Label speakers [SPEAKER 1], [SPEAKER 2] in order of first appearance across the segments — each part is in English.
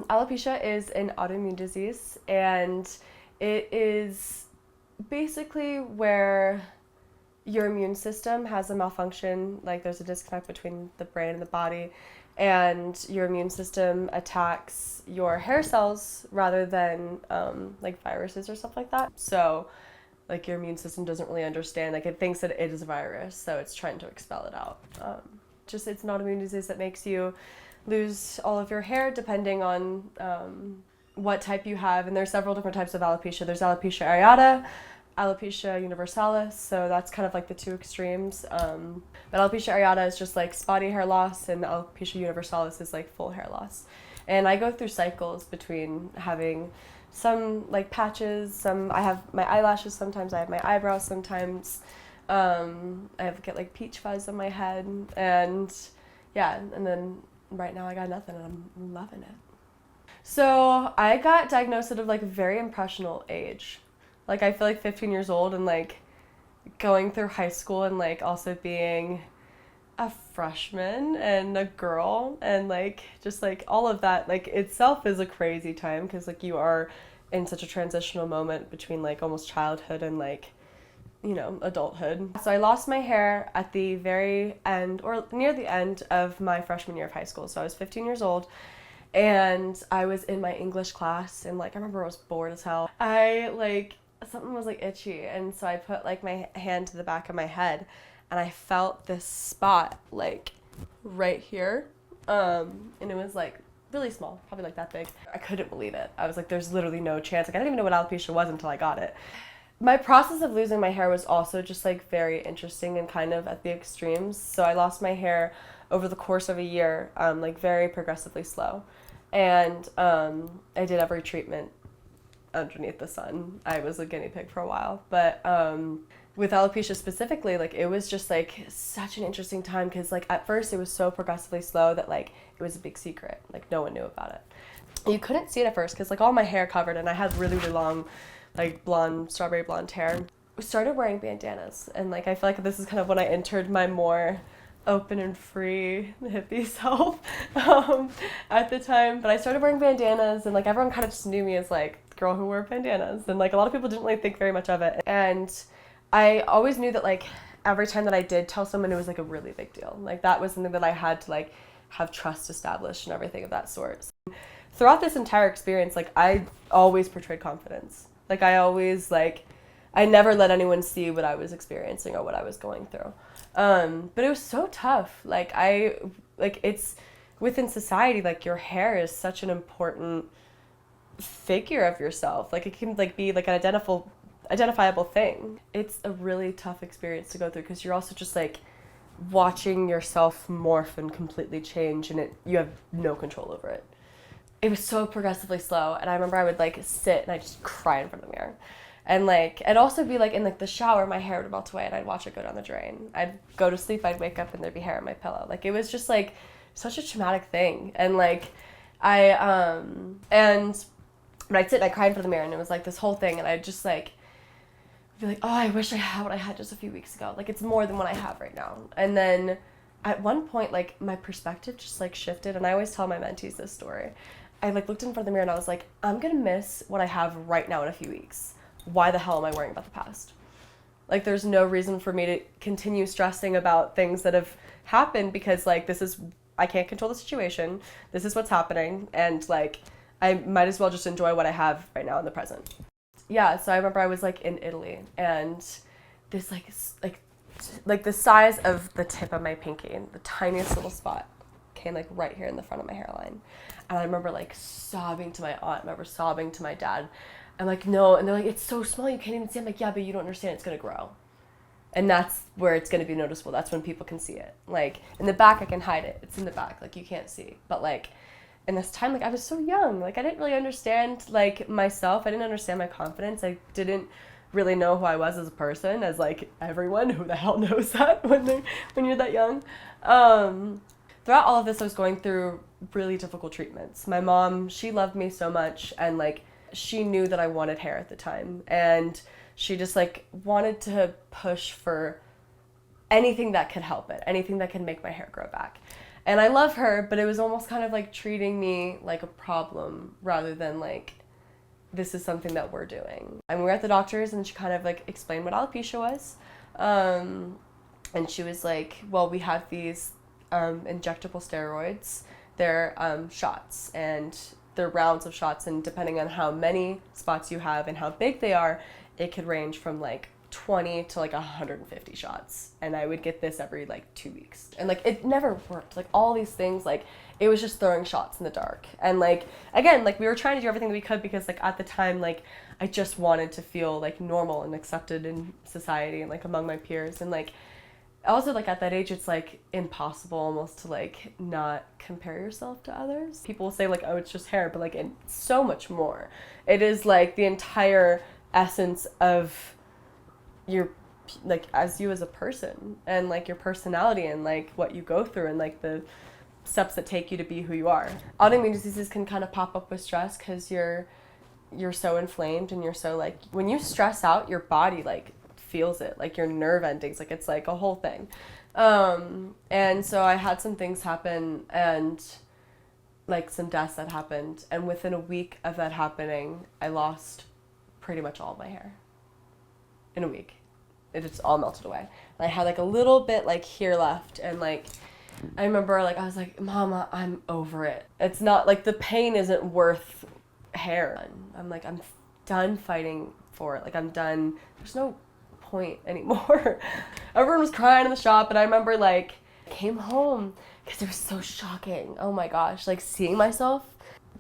[SPEAKER 1] Alopecia is an autoimmune disease, and it is basically where your immune system has a malfunction, like there's a disconnect between the brain and the body, and your immune system attacks your hair cells rather than like viruses or stuff like that. So, like your immune system doesn't really understand, like it thinks that it is a virus, so it's trying to expel it out. Just it's an autoimmune disease that makes you lose all of your hair depending on what type you have, and there's several different types of alopecia. There's alopecia areata, alopecia universalis, so that's kind of like the two extremes. But alopecia areata is just like spotty hair loss, and alopecia universalis is like full hair loss. And I go through cycles between having some like patches, I have my eyelashes sometimes, I have my eyebrows sometimes, get like peach fuzz on my head, and yeah, and then right now I got nothing and I'm loving it. So I got diagnosed at a like very impressionable age. Like I feel like 15 years old and like going through high school and like also being a freshman and a girl and like just like all of that like itself is a crazy time because like you are in such a transitional moment between like almost childhood and like adulthood. So I lost my hair at the very end or near the end of my freshman year of high school. So I was 15 years old and I was in my English class and like I remember I was bored as hell. Something was like itchy, and so I put like my hand to the back of my head and I felt this spot like right here, and it was like really small, probably like that big. I couldn't believe it. I was like, there's literally no chance. Like I didn't even know what alopecia was until I got it. My process of losing my hair was also just like very interesting and kind of at the extremes. So I lost my hair over the course of a year, like very progressively slow, and I did every treatment underneath the sun. I was a guinea pig for a while, but with alopecia specifically, like it was just like such an interesting time because like at first it was so progressively slow that like it was a big secret, like no one knew about it. You couldn't see it at first because like all my hair covered and I had really, really long like blonde, strawberry blonde hair. I started wearing bandanas, and like I feel like this is kind of when I entered my more open and free hippie self at the time. But I started wearing bandanas, and like everyone kind of just knew me as like the girl who wore bandanas, and like a lot of people didn't really think very much of it. And I always knew that like every time that I did tell someone, it was like a really big deal. Like that was something that I had to like have trust established and everything of that sort. So, throughout this entire experience, like I always portrayed confidence. Like I never let anyone see what I was experiencing or what I was going through. But it was so tough. It's within society, like your hair is such an important figure of yourself. Like it can like be like an identifiable thing. It's a really tough experience to go through because you're also just like watching yourself morph and completely change, and you have no control over it. It was so progressively slow, and I remember I would like sit and I'd just cry in front of the mirror. And like I'd also be like in like the shower, my hair would melt away and I'd watch it go down the drain. I'd go to sleep, I'd wake up and there'd be hair on my pillow. Like it was just like such a traumatic thing. And like but I'd sit and I'd cry in front of the mirror, and it was like this whole thing, and I'd just like be like, oh, I wish I had what I had just a few weeks ago. Like it's more than what I have right now. And then at one point, like my perspective just like shifted, and I always tell my mentees this story. I like looked in front of the mirror and I was like, I'm gonna miss what I have right now in a few weeks. Why the hell am I worrying about the past? Like there's no reason for me to continue stressing about things that have happened because like I can't control the situation. This is what's happening, and like I might as well just enjoy what I have right now in the present. Yeah, so I remember I was like in Italy, and this like the size of the tip of my pinky, the tiniest little spot came like right here in the front of my hairline. And I remember like sobbing to my aunt, I remember sobbing to my dad. I'm like, no, and they're like, it's so small, you can't even see. I'm like, yeah, but you don't understand, it's gonna grow. And that's where it's gonna be noticeable. That's when people can see it. Like in the back, I can hide it. It's in the back, like you can't see. But like in this time, like I was so young, like I didn't really understand like myself. I didn't understand my confidence. I didn't really know who I was as a person, as like everyone who the hell knows that when you're that young. Throughout all of this, I was going through really difficult treatments. My mom, she loved me so much, and like she knew that I wanted hair at the time, and she just like wanted to push for anything that could help it, anything that could make my hair grow back. And I love her, but it was almost kind of like treating me like a problem rather than like, this is something that we're doing. And we were at the doctor's and she kind of like explained what alopecia was. And she was like, well, we have these injectable steroids. They're shots, and they're rounds of shots, and depending on how many spots you have and how big they are, it could range from like 20 to like 150 shots. And I would get this every like 2 weeks. And like it never worked. Like all these things, like it was just throwing shots in the dark. And like again, like we were trying to do everything that we could because like at the time, like I just wanted to feel like normal and accepted in society and like among my peers. And like also like at that age it's like impossible almost to like not compare yourself to others. People will say like, oh, it's just hair, but like it's so much more. It is like the entire essence of your like as you as a person and like your personality and like what you go through and like the steps that take you to be who you are. Autoimmune diseases can kind of pop up with stress because you're so inflamed and you're so like when you stress out your body like feels it, like your nerve endings, like it's like a whole thing. And so I had some things happen and like some deaths that happened, and within a week of that happening I lost pretty much all of my hair. In a week it just all melted away, and I had like a little bit like here left, and like I remember like I was like, Mama, I'm over it. It's not like the pain isn't worth hair. I'm like, I'm done fighting for it. Like I'm done. There's no point anymore. Everyone was crying in the shop, and I remember like I came home because it was so shocking. Oh my gosh, like seeing myself.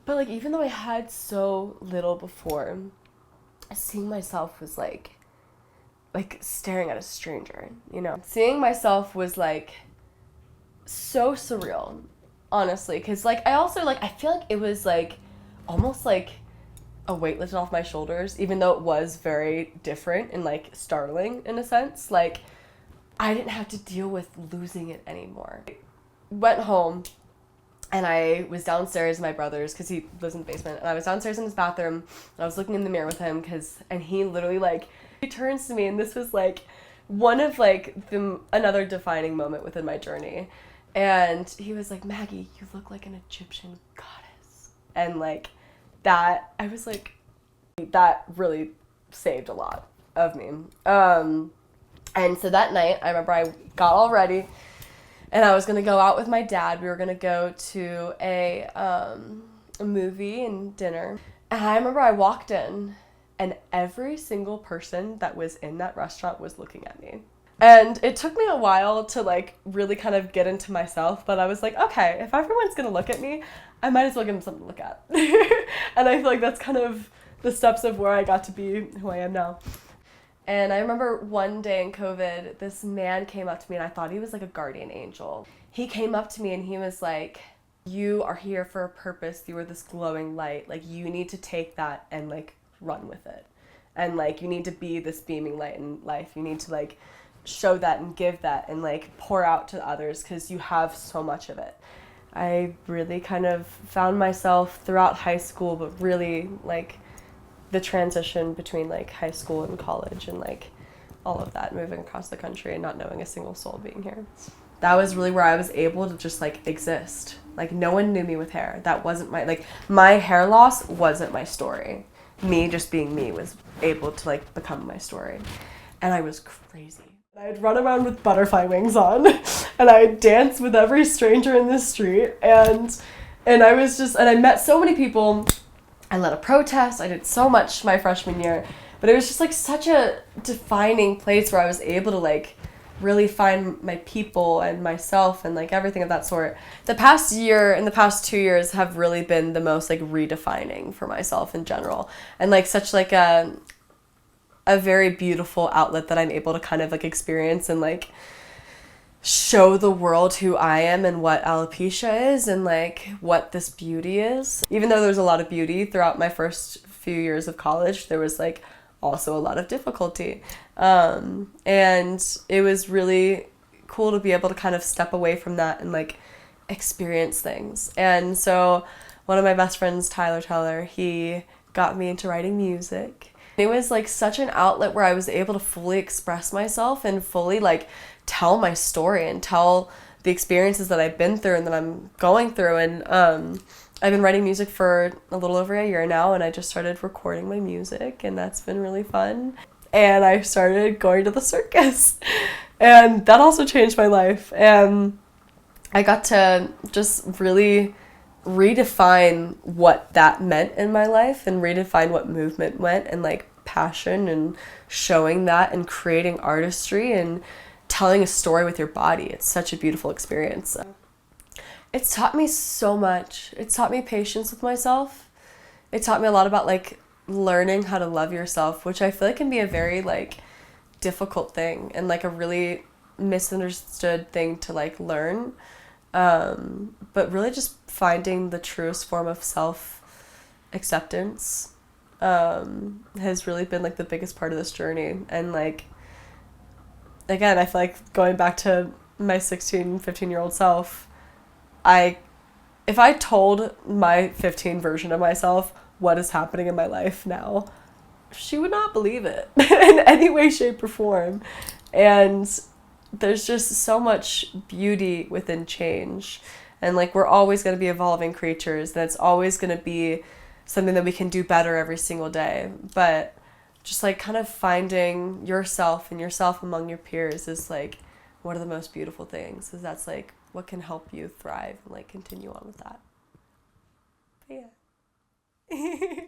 [SPEAKER 1] But like even though I had so little before, seeing myself was like staring at a stranger, you know? Seeing myself was like so surreal, honestly, because like I also like I feel like it was like almost like a weight lifted off my shoulders, even though it was very different and like startling in a sense. Like I didn't have to deal with losing it anymore. I went home and I was downstairs in my brother's because he lives in the basement, and I was downstairs in his bathroom and I was looking in the mirror with him and he literally like he turns to me, and this was like one of like another defining moment within my journey, and he was like, Maggie, you look like an Egyptian goddess. And like that, I was like, that really saved a lot of me. And so that night I remember I got all ready and I was gonna go out with my dad. We were gonna go to a movie and dinner, and I remember I walked in and every single person that was in that restaurant was looking at me. And it took me a while to like really kind of get into myself, but I was like, okay, if everyone's gonna look at me, I might as well give them something to look at. And I feel like that's kind of the steps of where I got to be who I am now. And I remember one day in COVID, this man came up to me, and I thought he was like a guardian angel. He came up to me and he was like, you are here for a purpose. You are this glowing light. Like you need to take that and like run with it, and like you need to be this beaming light in life. You need to like show that and give that and like pour out to others because you have so much of it. I really kind of found myself throughout high school, but really like the transition between like high school and college and like all of that, moving across the country and not knowing a single soul being here. That was really where I was able to just like exist. Like no one knew me with hair. That wasn't my hair loss wasn't my story. Me just being me was able to like become my story. And I was crazy. I'd run around with butterfly wings on and I'd dance with every stranger in the street, and I met so many people. I led a protest. I did so much my freshman year, but it was just like such a defining place where I was able to like really find my people and myself and like everything of that sort. The past year and the past 2 years have really been the most like redefining for myself in general, and like such like a very beautiful outlet that I'm able to kind of like experience and like show the world who I am and what alopecia is and like what this beauty is. Even though there's a lot of beauty throughout my first few years of college, there was like also a lot of difficulty. And it was really cool to be able to kind of step away from that and like experience things. And so one of my best friends, Tyler Teller, he got me into writing music. It was like such an outlet where I was able to fully express myself and fully like tell my story and tell the experiences that I've been through and that I'm going through. And I've been writing music for a little over a year now, and I just started recording my music, and that's been really fun. And I started going to the circus, and that also changed my life. And I got to just really redefine what that meant in my life, and redefine what movement meant, and like passion, and showing that, and creating artistry, and telling a story with your body. It's such a beautiful experience. It's taught me so much. It's taught me patience with myself. It taught me a lot about like learning how to love yourself, which I feel like can be a very like difficult thing, and like a really misunderstood thing to like learn. But really just finding the truest form of self-acceptance has really been like the biggest part of this journey. And like, again, I feel like going back to my 16, 15-year-old self, if I told my 15 version of myself what is happening in my life now, she would not believe it in any way, shape, or form. And there's just so much beauty within change. And like, we're always going to be evolving creatures, and it's always going to be something that we can do better every single day. But just like kind of finding yourself and yourself among your peers is like one of the most beautiful things, is that's like what can help you thrive and like continue on with that. But yeah.